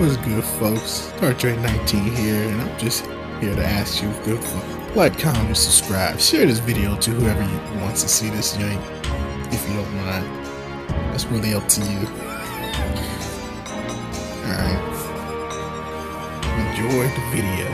What's good, folks? Dark 19 here, and I'm just here to ask you good folks. Like, comment, subscribe, share this video to whoever wants to see this joint, if you don't mind. That's really up to you. Alright. Enjoy the video.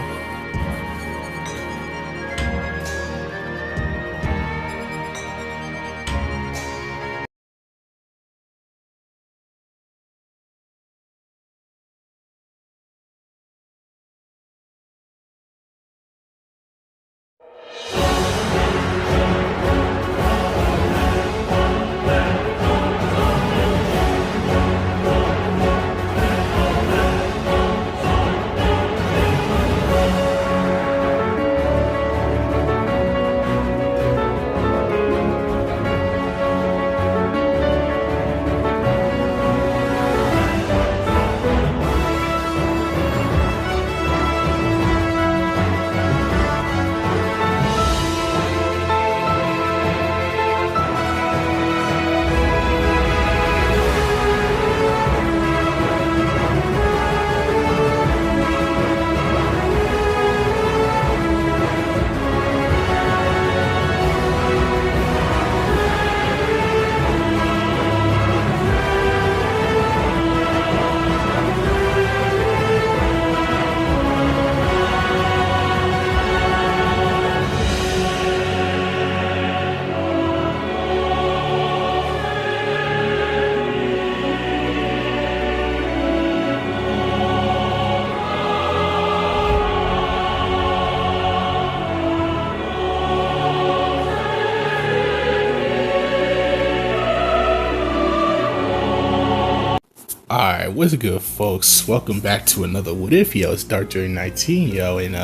Alright, what's good, folks? Welcome back to another What If, yo. It's Dark 19, yo, and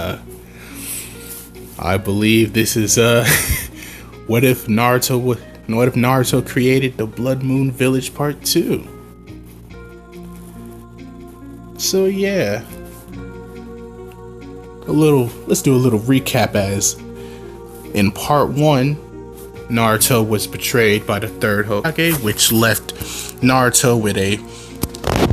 I believe this is what if Naruto created the Blood Moon Village Part 2? So yeah. Let's do a little recap. As in part 1, Naruto was betrayed by the third Hokage, which left Naruto with a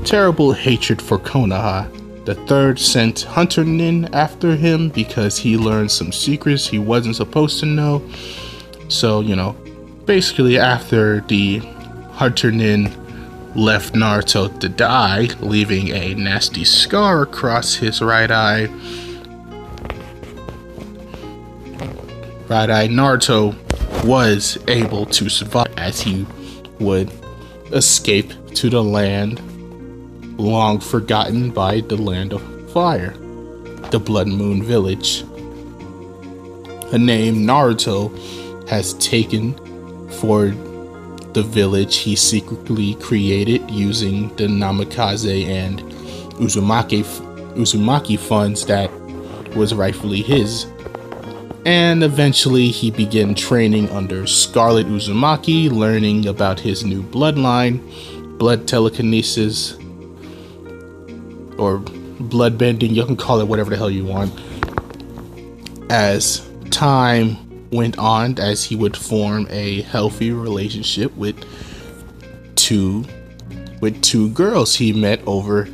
terrible hatred for Konoha. The third sent Hunter Nin after him because he learned some secrets he wasn't supposed to know. So, you know, basically after the Hunter Nin left Naruto to die, leaving a nasty scar across his right eye, Naruto was able to survive as he would escape to the land long forgotten by the Land of Fire, the Blood Moon Village, a name Naruto has taken for the village he secretly created using the Namikaze and Uzumaki funds that was rightfully his. And eventually he began training under Scarlet Uzumaki, learning about his new bloodline, blood telekinesis, or blood bending, you can call it whatever the hell you want. As time went on, as he would form a healthy relationship with two girls he met over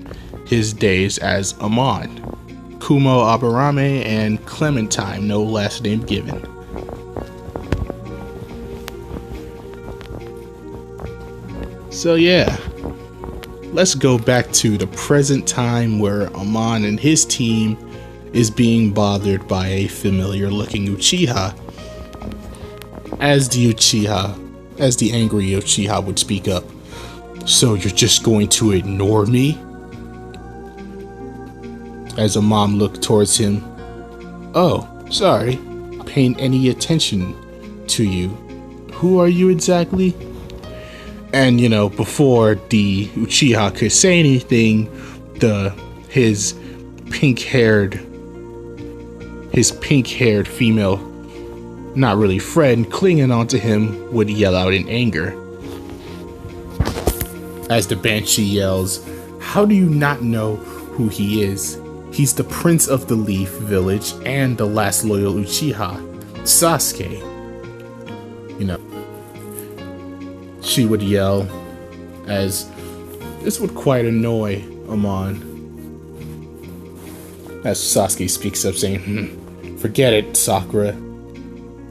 his days as Amon, Kumo Aburame and Clementine, no last name given. So yeah, let's go back to the present time where Amon and his team is being bothered by a familiar looking Uchiha. As the angry Uchiha would speak up. "So you're just going to ignore me?" As Amon looked towards him. "Oh, sorry, paying any attention to you. Who are you exactly?" And, you know, before the Uchiha could say anything, his pink-haired female, not really friend, clinging onto him, would yell out in anger. As the Banshee yells, "How do you not know who he is? He's the Prince of the Leaf Village and the last loyal Uchiha, Sasuke." You know, she would yell, as this would quite annoy Amon. As Sasuke speaks up saying, forget it, Sakura.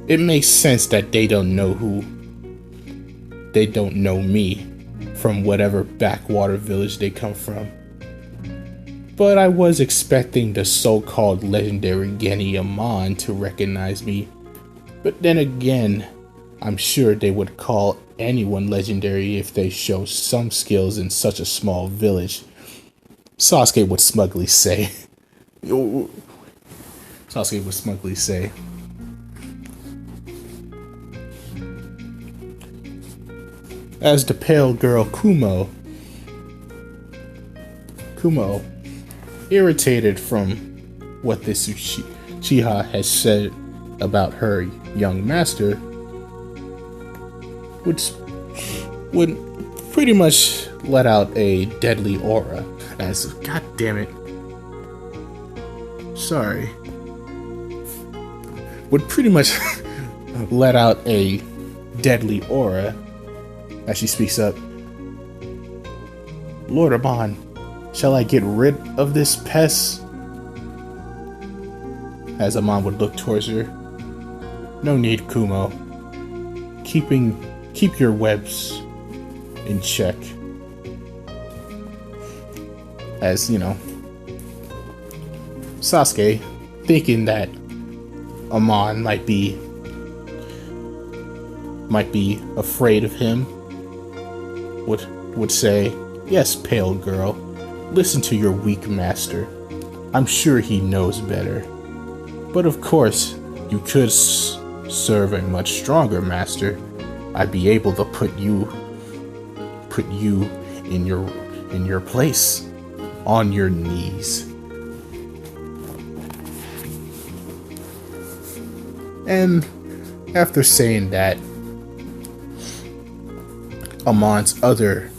It makes sense that they don't know me from whatever backwater village they come from. But I was expecting the so-called legendary Geni Amon to recognize me. But then again, I'm sure they would call anyone legendary if they show some skills in such a small village. Sasuke would smugly say. As the pale girl Kumo, irritated from what this Uchiha has said about her young master, would pretty much let out a deadly aura as, god damn it, sorry, would pretty much let out a deadly aura as she speaks up. Lord Amon, shall I get rid of this pest? As Amon would look towards her. No need, Kumo. Keep your webs in check. As, you know, Sasuke, thinking that Amon might be afraid of him, would say, yes, pale girl, listen to your weak master. I'm sure he knows better. But of course, you could serve a much stronger master. I'd be able to put you in your place, on your knees. And after saying that, Amon's other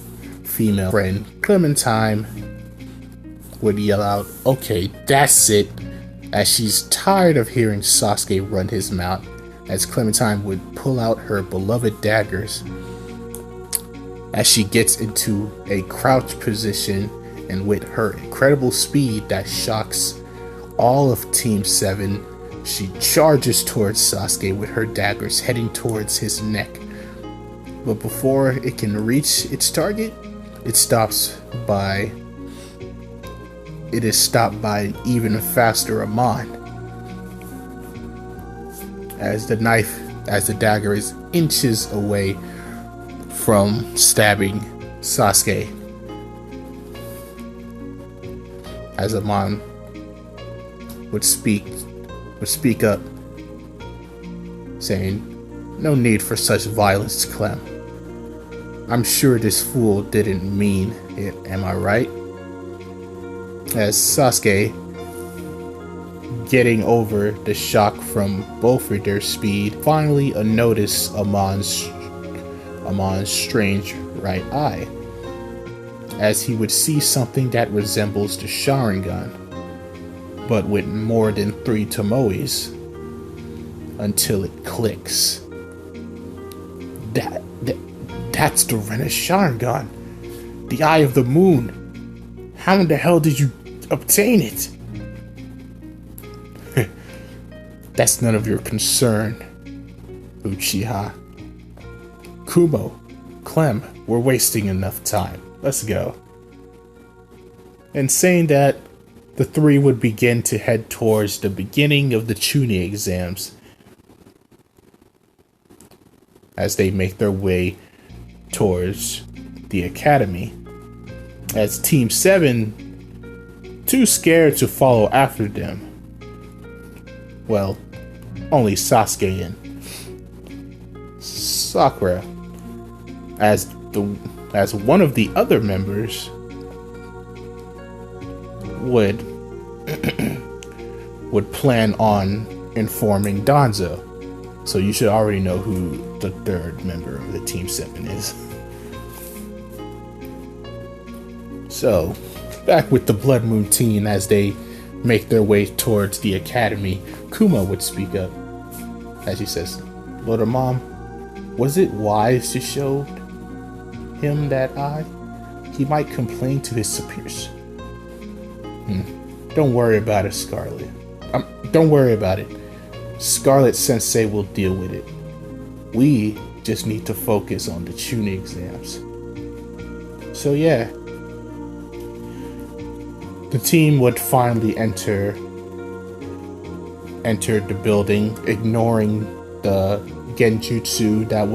female friend, Clementine, would yell out, okay, that's it, as she's tired of hearing Sasuke run his mouth, as Clementine would pull out her beloved daggers as she gets into a crouch position, and with her incredible speed that shocks all of Team 7, she charges towards Sasuke with her daggers heading towards his neck. But before it can reach its target, it is stopped by an even faster Amon. As the dagger is inches away from stabbing Sasuke. As Amon would speak up, saying, no need for such violence, Clem. I'm sure this fool didn't mean it, am I right? As Sasuke, getting over the shock from both of their speed, finally noticed Amon's strange right eye, as he would see something that resembles the Sharingan, but with more than 3 tomoes, until it clicks. That's the Renna Sharingan, the Eye of the Moon. How in the hell did you obtain it? That's none of your concern, Uchiha. Kumo, Clem, we're wasting enough time. Let's go. And saying that, the three would begin to head towards the beginning of the Chunin exams as they make their way towards the academy. As Team 7, too scared to follow after them. Well, only Sasuke and Sakura, as one of the other members would plan on informing Danzo. So you should already know who the third member of the Team 7 is. So, back with the Blood Moon team as they make their way towards the academy, Kumo would speak up as he says, Lord Mom, was it wise to show him that eye? He might complain to his superiors. Don't worry about it, Scarlet. Don't worry about it. Scarlet Sensei will deal with it. We just need to focus on the tuning exams. So yeah, the team would finally enter the building, ignoring the genjutsu that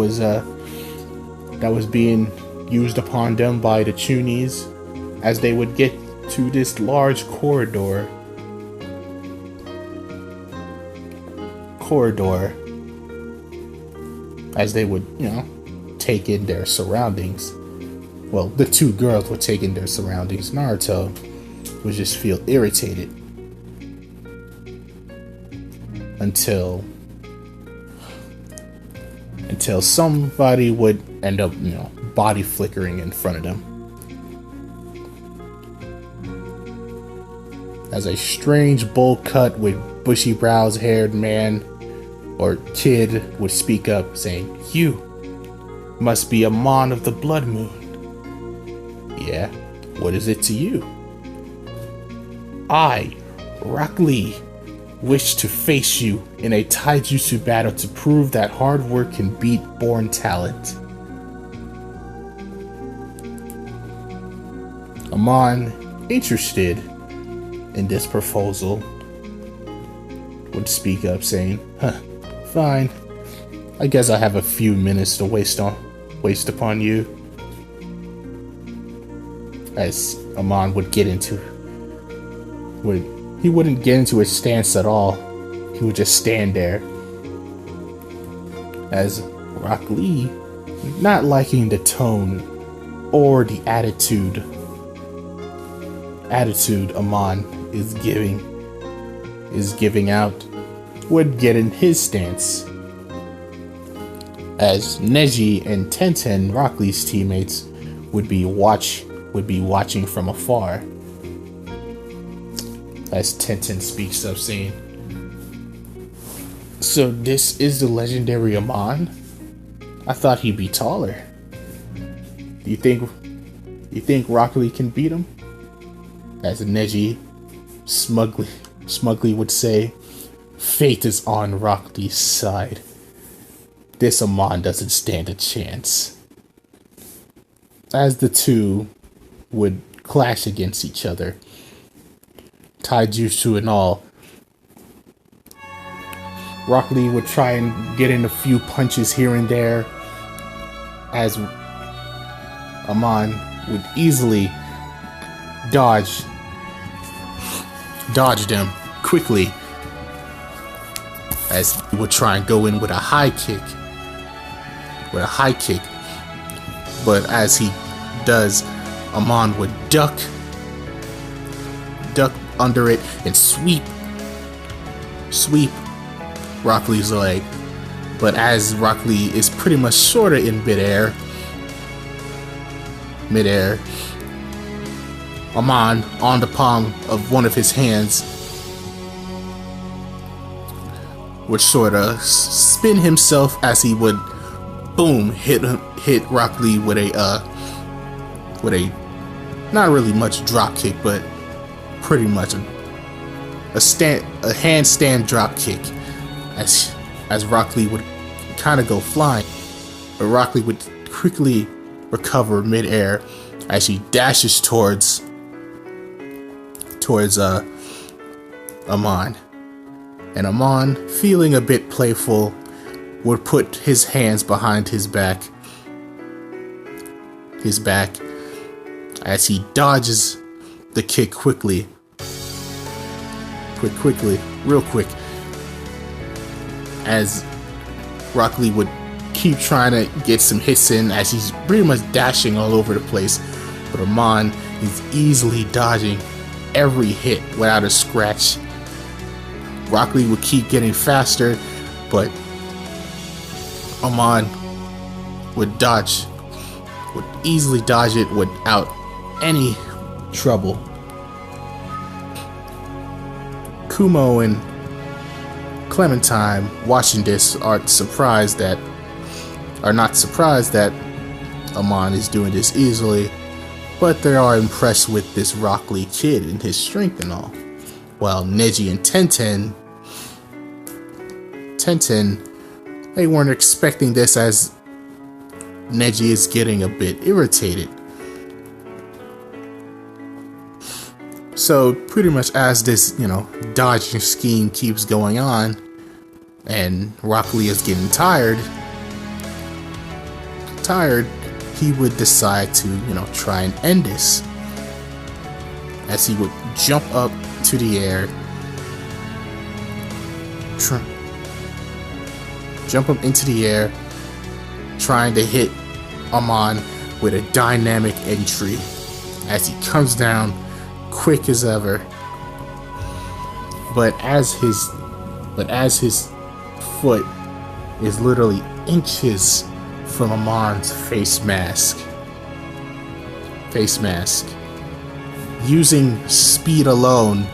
was being used upon them by the Chunies, as they would get to this large corridor as they would, take in their surroundings. Well, the two girls would take in their surroundings. Naruto would just feel irritated until somebody would end up, body flickering in front of them. As a strange bowl cut with bushy brows haired man or kid would speak up, saying, "You must be a Mon of the Blood Moon." "Yeah, what is it to you?" "I, Rock Lee, wish to face you in a taijutsu battle to prove that hard work can beat born talent." Amon, interested in this proposal, would speak up, saying, "Fine. I guess I have a few minutes to waste upon you." As Amon would get into he wouldn't get into his stance at all. He would just stand there. As Rock Lee, not liking the tone or the attitude Amon is giving out, would get in his stance. As Neji and Tenten, Rock Lee's teammates, would be watching from afar. As Tenten speaks up, saying, "So this is the legendary Amon? I thought he'd be taller. Do you think Rock Lee can beat him?" As Neji smugly would say, "Fate is on Rock Lee's side. This Amon doesn't stand a chance." As the two would clash against each other, taijutsu and all, Rock Lee would try and get in a few punches here and there, as Amon would easily dodge them quickly, as he would try and go in with a high kick. But as he does, Amon would duck under it and sweep Rock Lee's leg. But as Rock Lee is pretty much sorta in midair, Amon, on the palm of one of his hands, would sorta spin himself as he would, boom, hit Rock Lee with a not really much drop kick, but pretty much a handstand drop kick, as Rock Lee would kind of go flying, but Rock Lee would quickly recover midair as he dashes towards Amon. And Amon, feeling a bit playful, would put his hands behind his back as he dodges the kick quickly, real quick, as Rock Lee would keep trying to get some hits in as he's pretty much dashing all over the place, but Amon is easily dodging every hit without a scratch. Rock Lee would keep getting faster, but Amon would easily dodge it without any trouble. Kumo and Clementine, watching this, are not surprised that Amon is doing this easily, but they are impressed with this Rock Lee kid and his strength and all. while Neji and Tenten, they weren't expecting this, as Neji is getting a bit irritated. So pretty much as this, dodging scheme keeps going on, and Rock Lee is getting tired, he would decide to, try and end this. As he would jump up to the air, jump up into the air, trying to hit Amon with a dynamic entry as he comes down quick as ever. But as his foot is literally inches from Amon's face mask, using speed alone,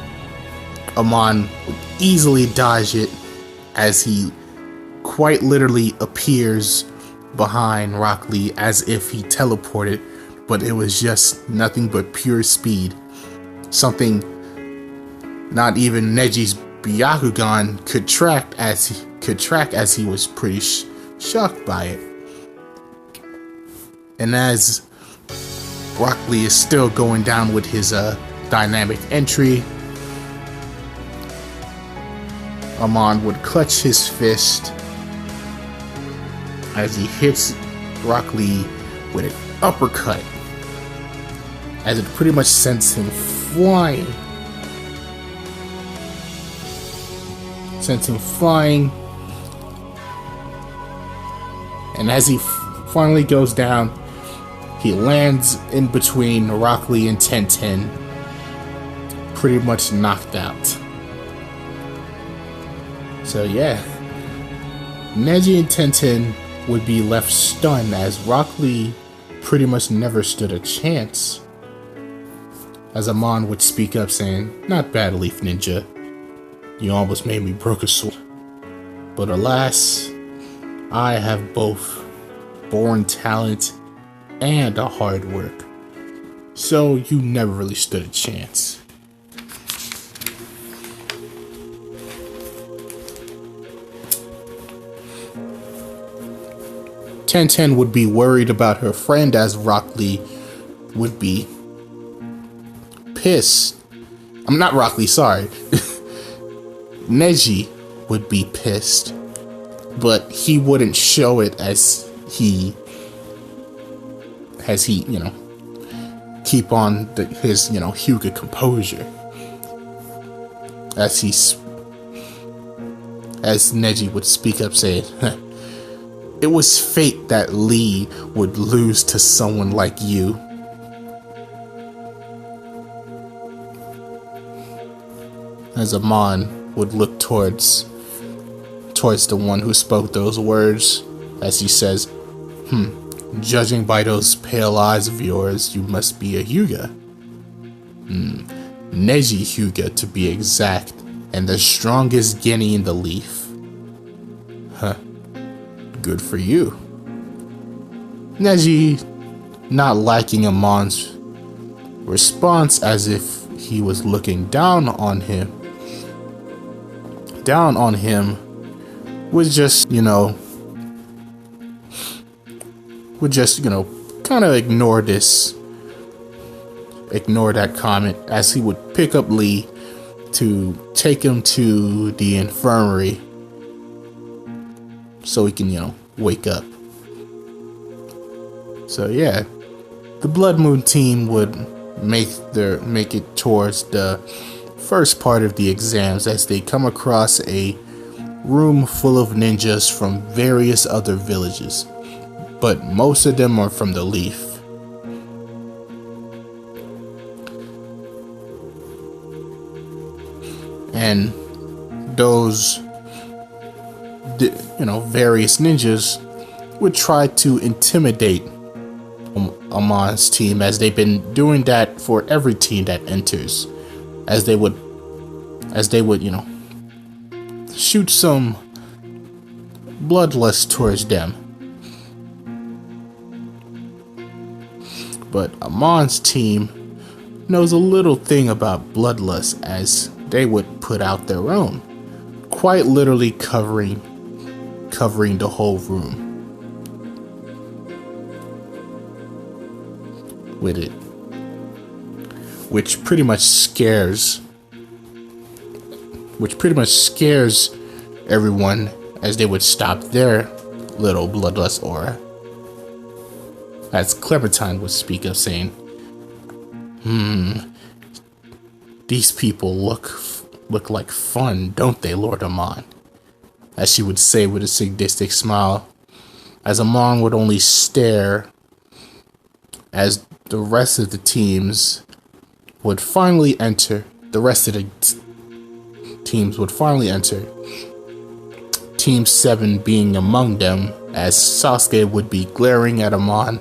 Amon would easily dodge it, as he quite literally appears behind Rock Lee as if he teleported, but it was just nothing but pure speed. Something not even Neji's Byakugan could track, as he was pretty shocked by it. And as Rock Lee is still going down with his dynamic entry, Amon would clutch his fist as he hits Rock Lee with an uppercut, as it pretty much sends him flying. And as he finally goes down, he lands in between Rock Lee and Tenten, pretty much knocked out. So yeah, Neji and Tenten would be left stunned, as Rock Lee pretty much never stood a chance. As Amon would speak up saying, "Not bad, Leaf Ninja. You almost made me broke a sword. But alas, I have both born talent and a hard work. So you never really stood a chance." Tenten would be worried about her friend, as Rock Lee would be pissed. I'm not Rock Lee, sorry. Neji would be pissed, but he wouldn't show it, as he keep on his Hyuga composure, as Neji would speak up saying, "It was fate that Lee would lose to someone like you." As Amon would look towards the one who spoke those words, as he says, "Judging by those pale eyes of yours, you must be a Hyuga. Neji Hyuga to be exact, and the strongest Genni in the Leaf. Huh. Good for you." Neji, not liking Amon's response, as if he was looking down on him, would just, kind of ignore that comment, as he would pick up Lee to take him to the infirmary so he can, wake up. So yeah, the Blood Moon team would make it towards the first part of the exams, as they come across a room full of ninjas from various other villages, but most of them are from the Leaf. And those, various ninjas would try to intimidate Amon's team, as they've been doing that for every team that enters, as they would, shoot some bloodlust towards them. But Amon's team knows a little thing about bloodlust, as they would put out their own, quite literally covering the whole room with it, which pretty much scares everyone, as they would stop their little bloodlust aura. As Clementine would speak of, saying, these people look like fun, don't they, Lord Amon? As she would say with a sadistic smile, as Amon would only stare as the rest of the teams would finally enter. Team 7 being among them, as Sasuke would be glaring at Amon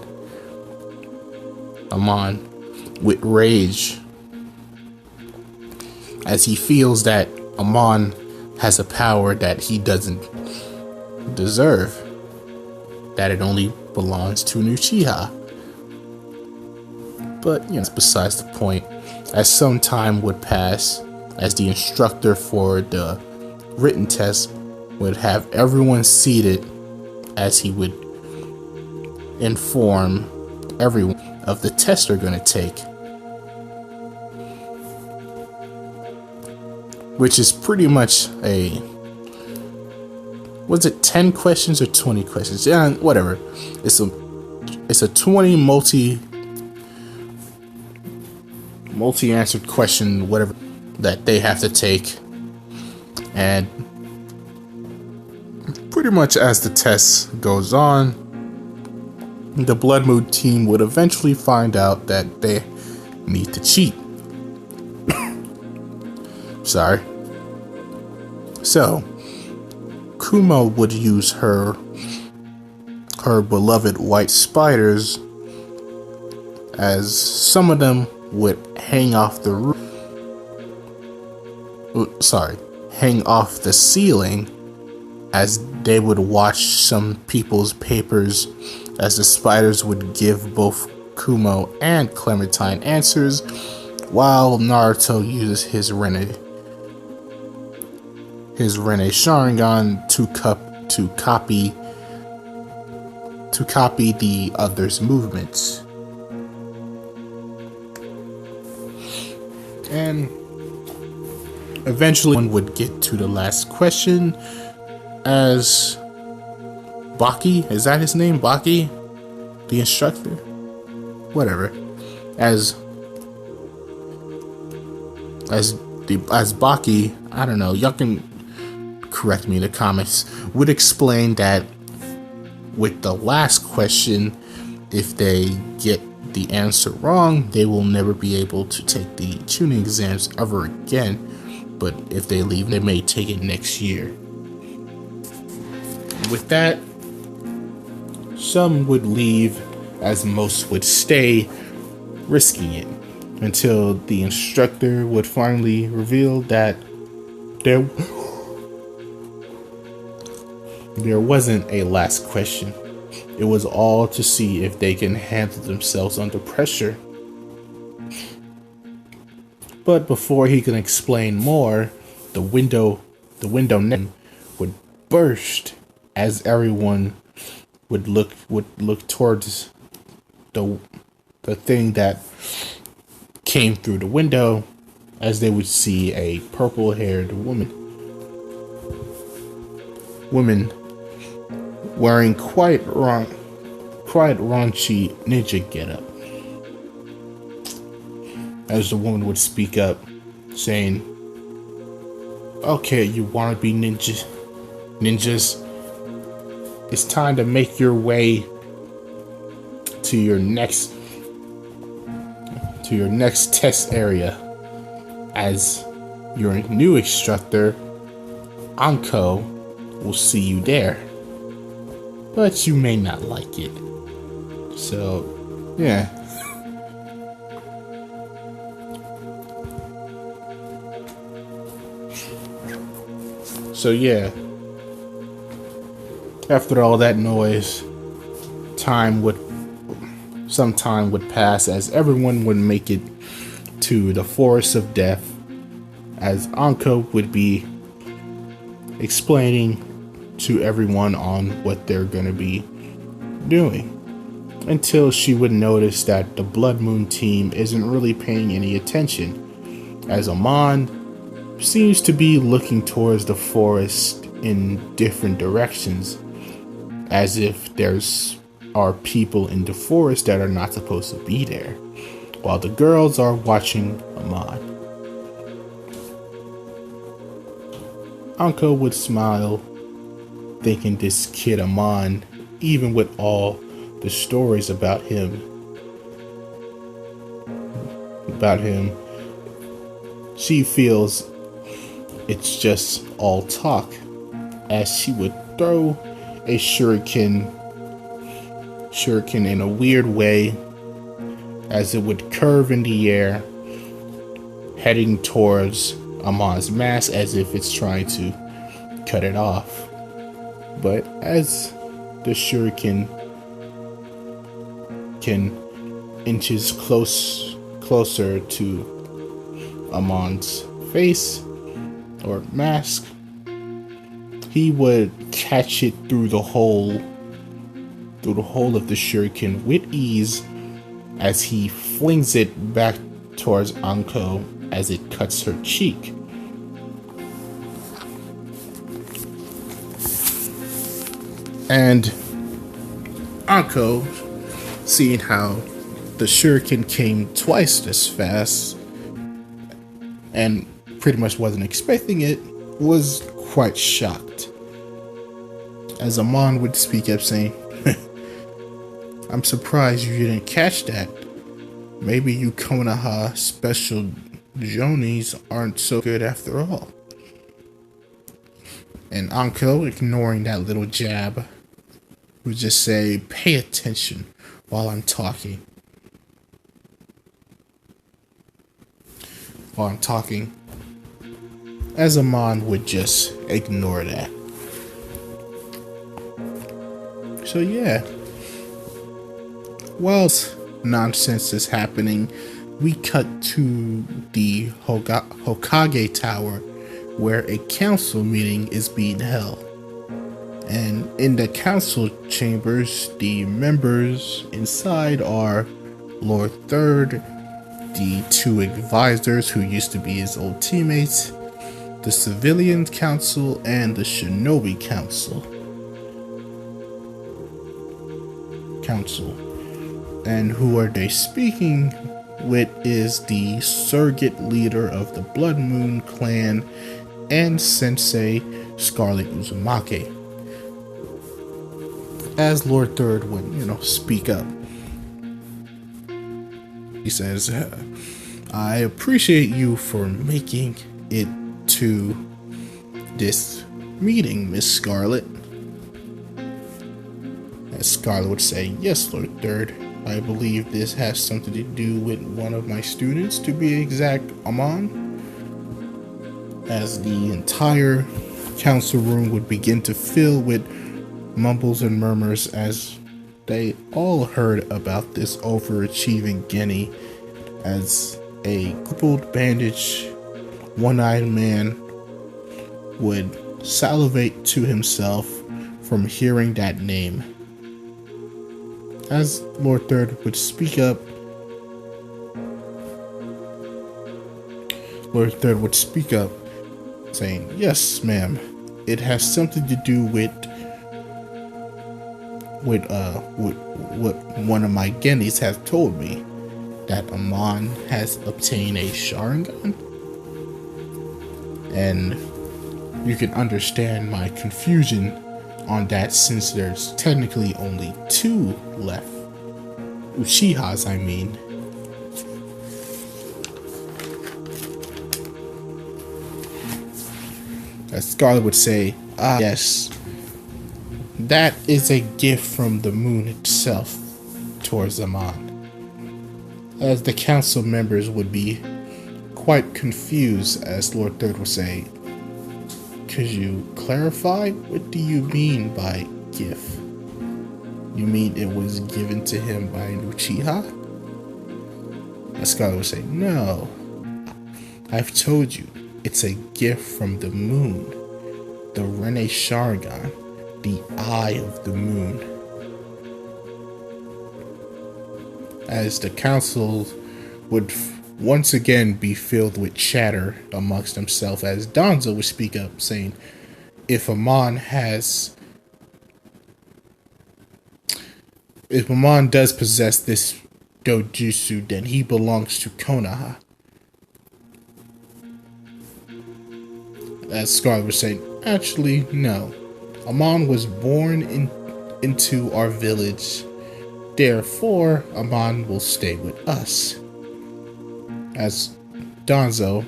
with rage, as he feels that Amon has a power that he doesn't deserve, that it only belongs to an Uchiha. But, it's besides the point. As some time would pass, as the instructor for the written test would have everyone seated, as he would inform everyone of the test they're going to take, which is pretty much was it 10 questions or 20 questions? Yeah, whatever. It's a 20 multi-answered question, whatever, that they have to take. And pretty much as the test goes on, the Blood Moon team would eventually find out that they need to cheat. Sorry. So, Kumo would use her beloved white spiders, as some of them would hang off the ceiling, as they would watch some people's papers, as the spiders would give both Kumo and Clementine answers, while Naruto uses his Rinne Sharingan to copy the other's movements. And eventually one would get to the last question, as Baki, is that his name? Baki? The instructor? Whatever. As Baki, I don't know, y'all can correct me in the comments, would explain that with the last question, if they get the answer wrong, they will never be able to take the tuning exams ever again. But if they leave, they may take it next year. With that, some would leave, as most would stay, risking it, until the instructor would finally reveal that there wasn't a last question. It was all to see if they can handle themselves under pressure. But before he can explain more, the window would burst, as everyone would look towards the thing that came through the window, as they would see a purple-haired woman wearing quite raunchy ninja getup. As the woman would speak up, saying, "Okay, you wannabe ninjas, it's time to make your way to your next test area, as your new instructor, Anko, will see you there. But you may not like it." So, yeah. So, yeah. After all that noise, some time would pass, as everyone would make it to the Forest of Death, as Anko would be explaining to everyone on what they're gonna be doing, until she would notice that the Blood Moon team isn't really paying any attention, as Amon seems to be looking towards the forest in different directions, as if are people in the forest that are not supposed to be there, while the girls are watching Amon. Anko would smile, thinking this kid Amon, even with all the stories about him, she feels it's just all talk, as she would throw a shuriken in a weird way, as it would curve in the air, heading towards Amon's mask as if it's trying to cut it off. But as the shuriken inches closer to Amon's face or mask, he would catch it through the hole of the shuriken with ease, as he flings it back towards Anko as it cuts her cheek. And Anko, seeing how the shuriken came twice this fast and pretty much wasn't expecting it, was quite shocked. As Amon would speak up saying, "I'm surprised you didn't catch that. Maybe you Konoha special Jonis aren't so good after all." And Anko, ignoring that little jab, would just say, "Pay attention while I'm talking." As Amon would just ignore that. So yeah, whilst nonsense is happening, we cut to the Hokage Tower, where a council meeting is being held. And in the council chambers, the members inside are Lord Third, the two advisors who used to be his old teammates, the Civilian Council, and the Shinobi Council. And who are they speaking with is the surrogate leader of the Blood Moon clan and Sensei Scarlet Uzumaki. As Lord Third would, speak up, he says, "I appreciate you for making it to this meeting, Miss Scarlet." As Scarlet would say, "Yes, Lord Third, I believe this has something to do with one of my students, to be exact, Amon." As the entire council room would begin to fill with mumbles and murmurs, as they all heard about this overachieving Guinea, as a crippled, bandaged, one-eyed man would salivate to himself from hearing that name. As Lord Third would speak up, saying, "Yes, ma'am, it has something to do with what one of my Genis has told me, that Amon has obtained a Sharingan." And you can understand my confusion on that, since there's technically only two left. Uchihas, I mean. As Scarlet would say, yes, that is a gift from the moon itself towards Amon." As the council members would be quite confused, as Lord Third would say, "Could you clarify? What do you mean by gift? You mean it was given to him by an Uchiha?" As Scarlet would say, "No, I've told you, It's a gift from the moon, the Rene Sharingan, the Eye of the Moon. As the council would once again be filled with chatter amongst themselves, as Danzo would speak up, saying, if Amon does possess this dojutsu, then he belongs to Konoha. As Scarlet was saying, actually, no. Amon was born into our village. Therefore, Amon will stay with us. As Danzo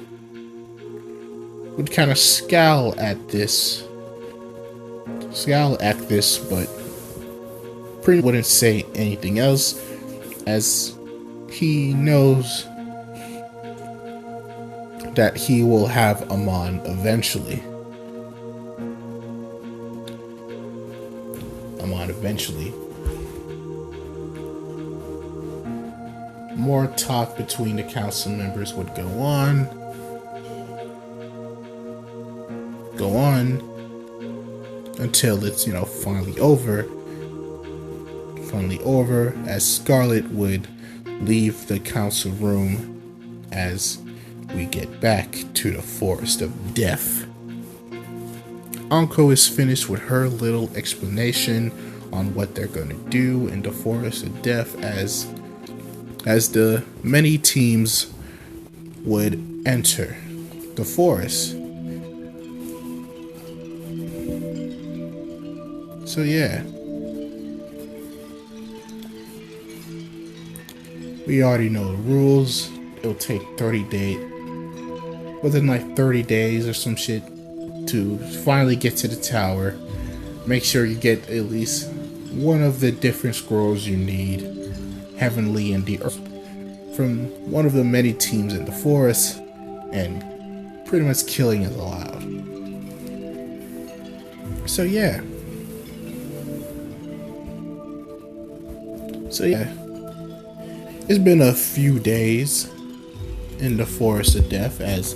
would kind of scowl at this, but pretty wouldn't say anything else, as he knows that he will have Amon eventually. More talk between the council members would go on, until it's, finally over, as Scarlet would leave the council room as we get back to the Forest of Death. Anko is finished with her little explanation on what they're going to do in the Forest of Death as the many teams would enter the forest. So yeah, we already know the rules. It'll take 30 days, within like 30 days or some shit, to finally get to the tower. Make sure you get at least one of the different scrolls you need, Heavenly and the Earth, from one of the many teams in the forest, and pretty much killing is allowed. So yeah. It's been a few days in the Forest of Death as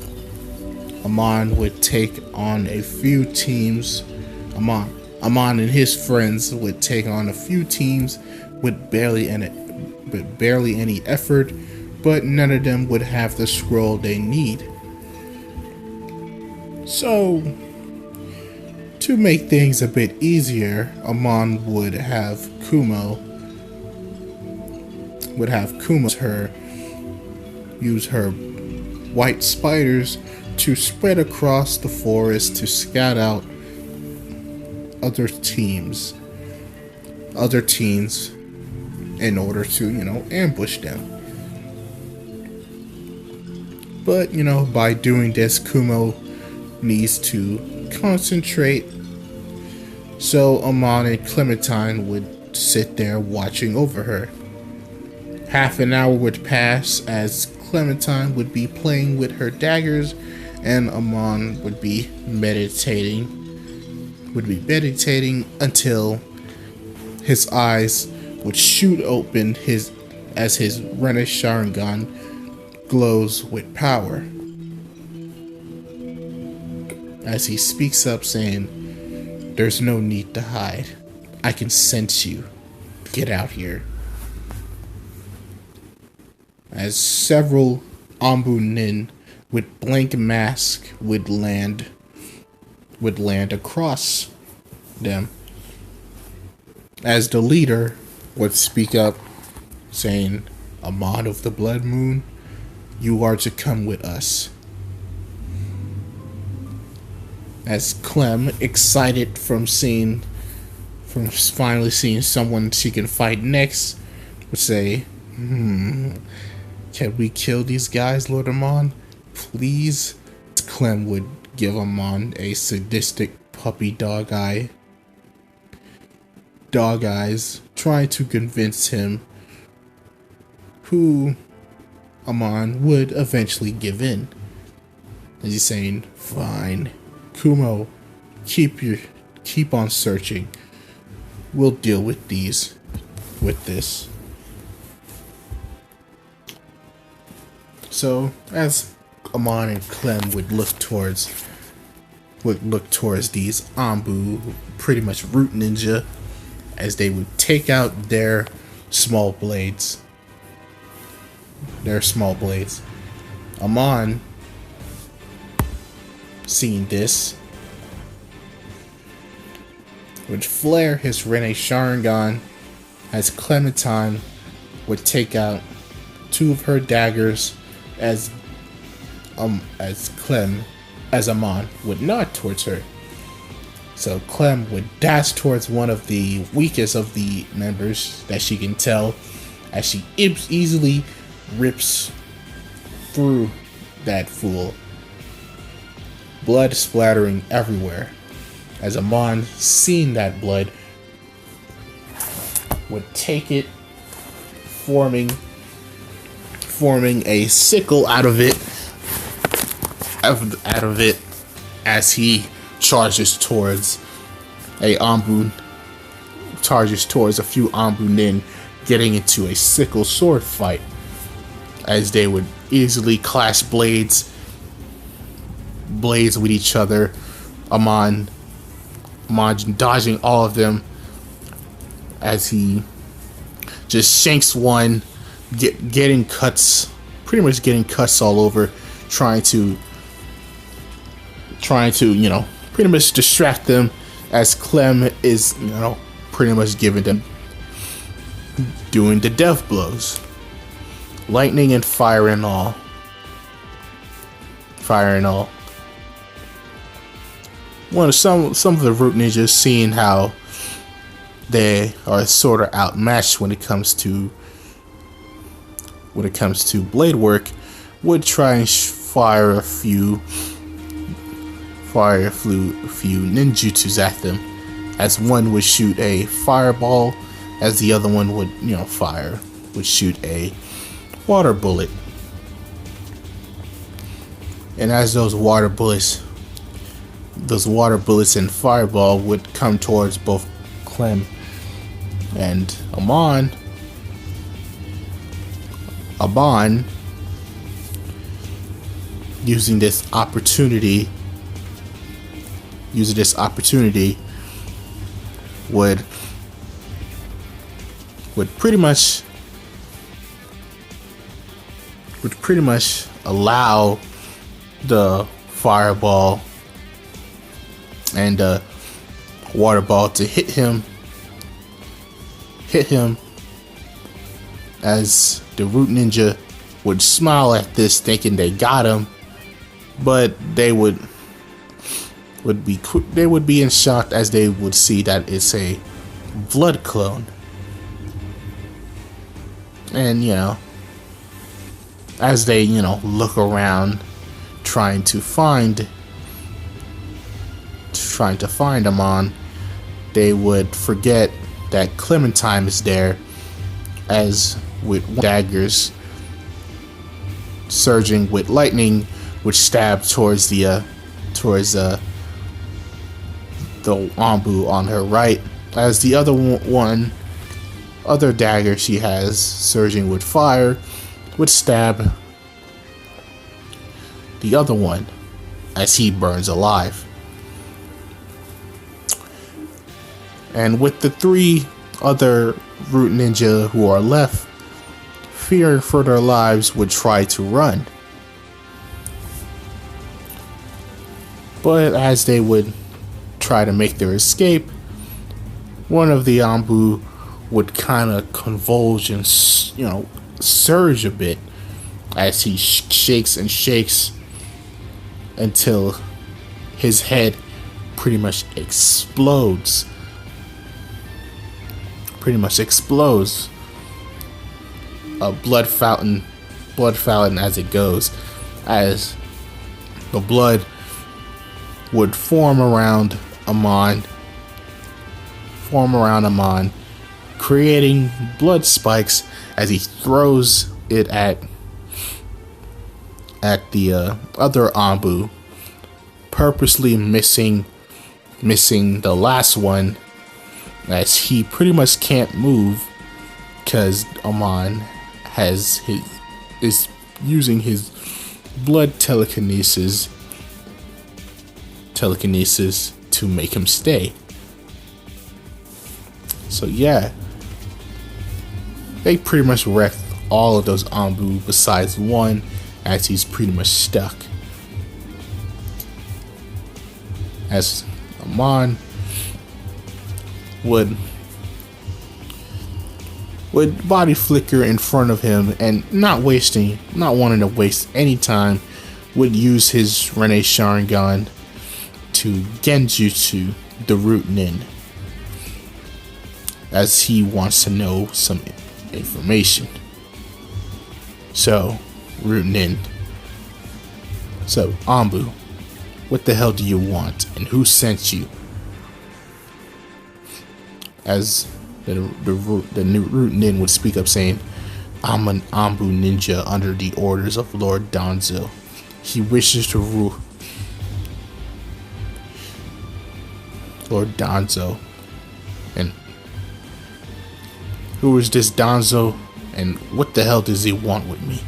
Amon would take on a few teams. Amon and his friends would take on a few teams with barely any effort, but none of them would have the scroll they need. So, to make things a bit easier, Amon would have Kumo use her white spiders to spread across the forest to scout out other teams in order to, ambush them. But, by doing this, Kumo needs to concentrate, so Amon and Clementine would sit there watching over her. Half an hour would pass as Clementine would be playing with her daggers and Amon would be meditating until his eyes would shoot open as his Rene Sharingan glows with power. As he speaks up saying, "There's no need to hide. I can sense you. Get out here." As several Ambunin with blank masks would land across them. As the leader would speak up, saying, "Amon of the Blood Moon, you are to come with us." As Clem, excited from finally seeing someone she can fight next, would say, "Can we kill these guys, Lord Amon? Please?" Clem would give Amon a sadistic puppy dog eyes, trying to convince him, who Amon would eventually give in. As he's saying, "Fine, Kumo, keep on searching. We'll deal with this." So, as Amon and Clem would look towards these Anbu, pretty much root ninja, as they would take out their small blades. Amon, seeing this, would flare his Rene Sharingan as Clementine would take out two of her daggers as Amon would nod towards her. So Clem would dash towards one of the weakest of the members that she can tell, as she easily rips through that fool, blood splattering everywhere. As Amon, seeing that blood, would take it, forming a sickle out of it, as he charges towards a few Anbu Nin, getting into a sickle sword fight, as they would easily clash blades with each other. Amon dodging all of them as he just shanks one, getting cuts all over, trying to pretty much distract them, as Clem is pretty much doing the death blows, lightning and fire and all. Some of the root ninjas, seeing how they are sort of outmatched when it comes to blade work, would try and fire a few ninjutsus at them, as one would shoot a fireball, as the other one would shoot a water bullet. And as those water bullets and fireball would come towards both Clem and Amon, using this opportunity would pretty much allow the fireball and water ball to hit him, as the root ninja would smile at this, thinking they got him, but they would be in shock as they would see that it's a blood clone. And as they look around, trying to find Amon, they would forget that Clementine is there, as with daggers surging with lightning, which stab towards the Anbu on her right, as the other dagger she has surging with fire would stab the other one as he burns alive. And with the three other root ninja who are left, fearing for their lives, would try to run. But as they would try to make their escape, one of the Anbu would kind of convulge and surge a bit, as he shakes and shakes until his head pretty much explodes. A blood fountain as it goes, as the blood would form around Amon, creating blood spikes as he throws it at the other Anbu, purposely missing the last one, as he pretty much can't move because Amon is using his blood telekinesis to make him stay. So yeah, they pretty much wrecked all of those Anbu besides one, as he's pretty much stuck. As Amon would body flicker in front of him and not wanting to waste any time, would use his Rene Sharingan to Genjutsu the Root Nin, as he wants to know some information. So, Root Nin. So, Anbu, what the hell do you want, and who sent you? As the new Root Nin would speak up, saying, I'm an Anbu ninja under the orders of Lord Danzo. He wishes to rule. Lord Danzo. And who is this Danzo, and what the hell does he want with me?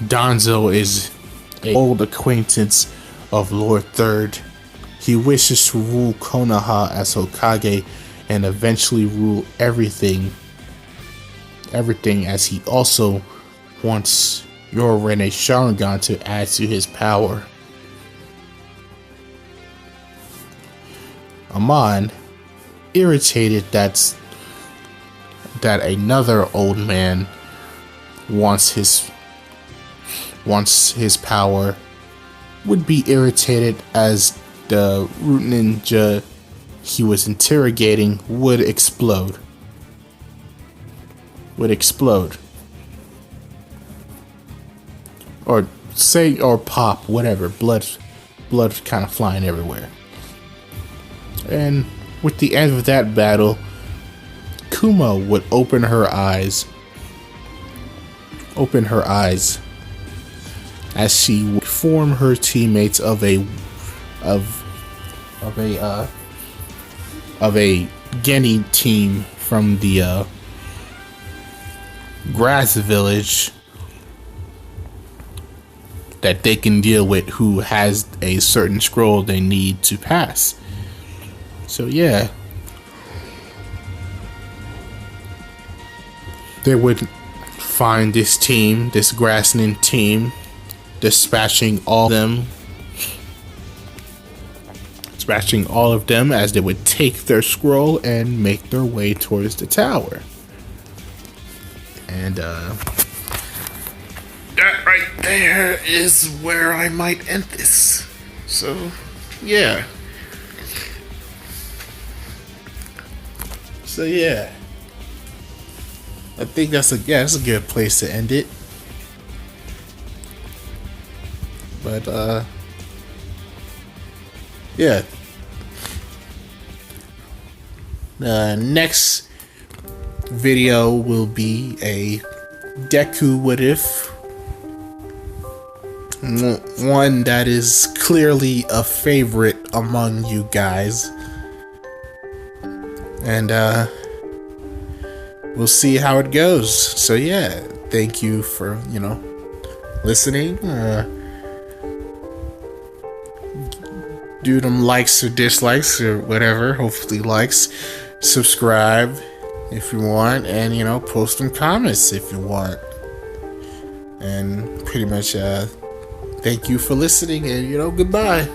Danzo is an old acquaintance of Lord Third. He wishes to rule Konoha as Hokage and eventually rule everything, as he also wants your Rene Sharingan to add to his power. Amon, irritated that another old man wants his power, would be irritated as the Root Ninja he was interrogating would explode. Or pop, whatever. Blood kind of flying everywhere. And with the end of that battle, Kuma would open her eyes as she would form her teammates of a Geni team from the grass village that they can deal with, who has a certain scroll they need to pass. So yeah, they would find this Grassnin team, dispatching all of them as they would take their scroll and make their way towards the tower. And that right there is where I might end this. So yeah. I think that's a good place to end it. But yeah. The next video will be a Deku What If. One that is clearly a favorite among you guys. And we'll see how it goes. So yeah, thank you for, listening. Do them likes or dislikes or whatever. Hopefully likes. Subscribe if you want, and post some comments if you want. And pretty much thank you for listening, and goodbye.